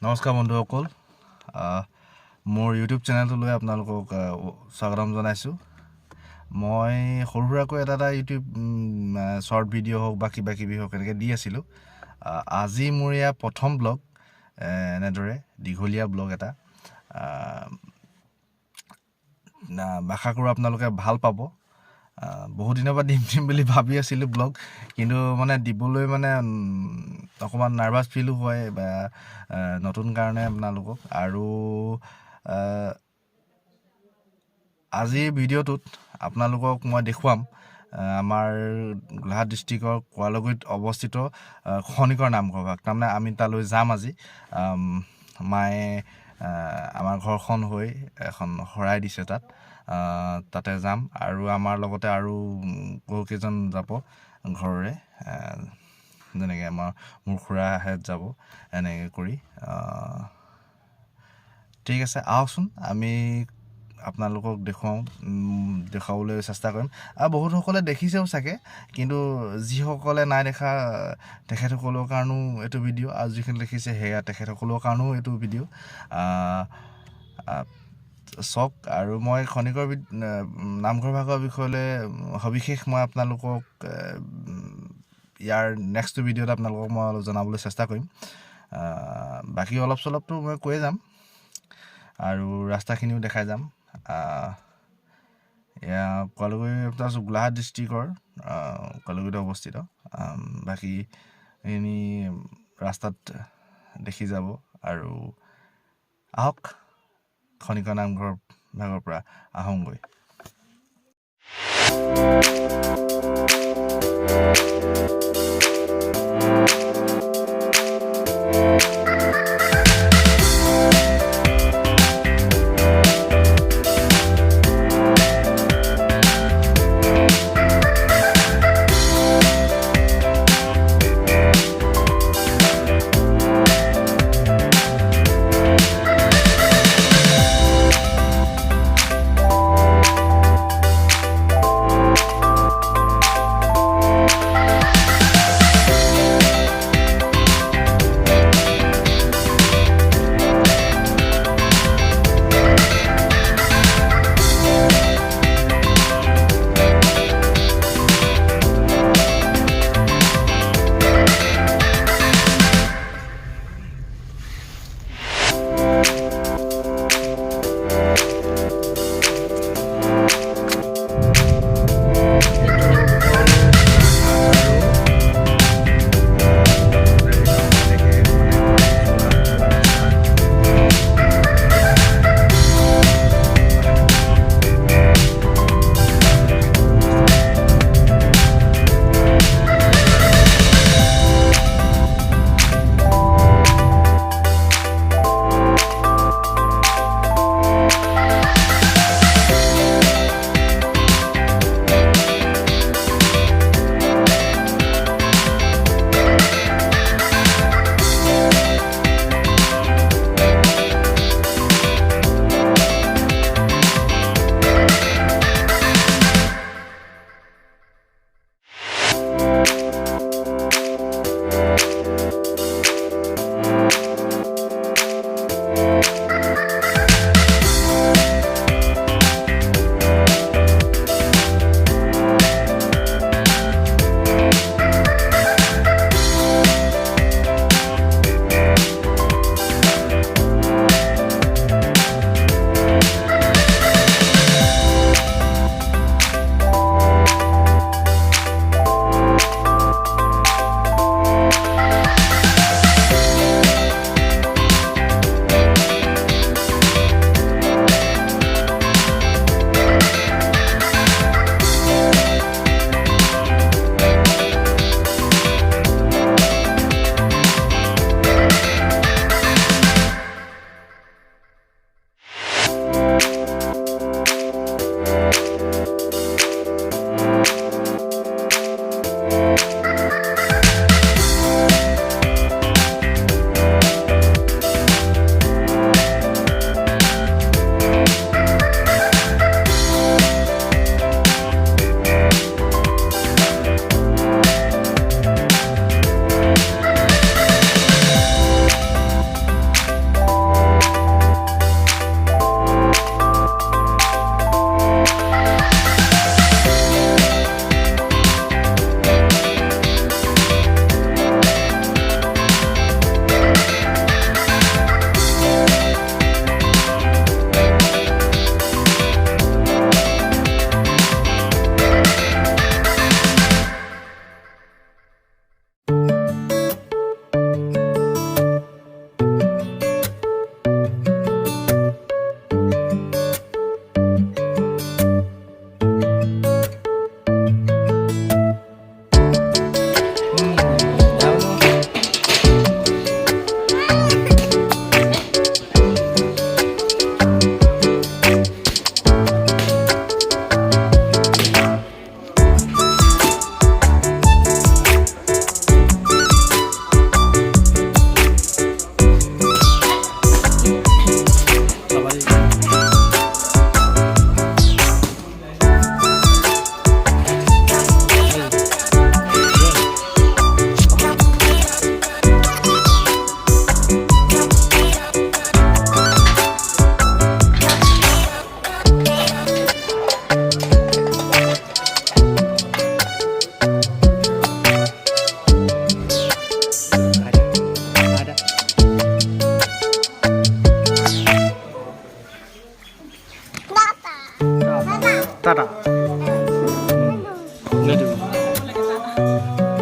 নমস্কাৰ বন্ধুসকল মোৰ ইউটিউব চেনেলটোলৈ আপোনালোকক স্বাগতম জনাইছোঁ মই সৰু সুৰাকৈ এটা ইউটিউব শ্বৰ্ট ভিডিঅ' হওক বা কিবা কিবি হওক এনেকৈ দি আছিলোঁ আজি মোৰ এয়া প্ৰথম ব্লগ এনেদৰে দীঘলীয়া ব্লগ এটা আশা কৰোঁ আপোনালোকে ভাল পাব বহুত দিনৰ পৰা দিম বুলি ভাবি আছিলোঁ ব্লগ কিন্তু মানে দিবলৈ মানে অকণমান নাৰ্ভাছ ফিলো হয় বা নতুন কাৰণে আপোনালোকক আৰু আজিৰ ভিডিঅ'টোত আপোনালোকক মই দেখুৱাম আমাৰ গোলাঘাট ডিষ্ট্ৰিক্টৰ kuraloguriত অৱস্থিত khanikar নামঘৰ ভাগ তাৰমানে আমি তালৈ যাম আজি মায়ে আমাৰ ঘৰখন হৈ এখন শৰাই দিছে তাতে যাম আৰু আমাৰ লগতে আৰু বহুকেইজন যাব ঘৰৰে যেনেকৈ আমাৰ মোৰ খুৰাহেঁত যাব এনেকৈ কৰি ঠিক আছে আহকচোন আমি আপোনালোকক দেখুৱাবলৈ চেষ্টা কৰিম আৰু বহুতসকলে দেখিছেও চাগে কিন্তু যিসকলে নাই দেখা তেখেতসকলৰ কাৰণেও এইটো ভিডিঅ' আৰু যিখিনি দেখিছে সেয়া তেখেতসকলৰ কাৰণেও এইটো ভিডিঅ' চাওক আৰু মই khanikar নামঘৰ ভাগৰ বিষয়লৈ সবিশেষ মই আপোনালোকক ইয়াৰ নেক্সট ভিডিঅ'ত আপোনালোকক মই জনাবলৈ চেষ্টা কৰিম বাকী অলপ চলপটো মই কৈয়ে যাম আৰু ৰাস্তাখিনিও দেখাই যাম এয়া kuraloguri গোলাঘাট ডিষ্ট্ৰিক্টৰ kuraloguriত অৱস্থিত বাকীখিনি ৰাস্তাত দেখি যাব আৰু আহক khanikar নামঘৰ ভাগৰ পৰা আহোঁগৈ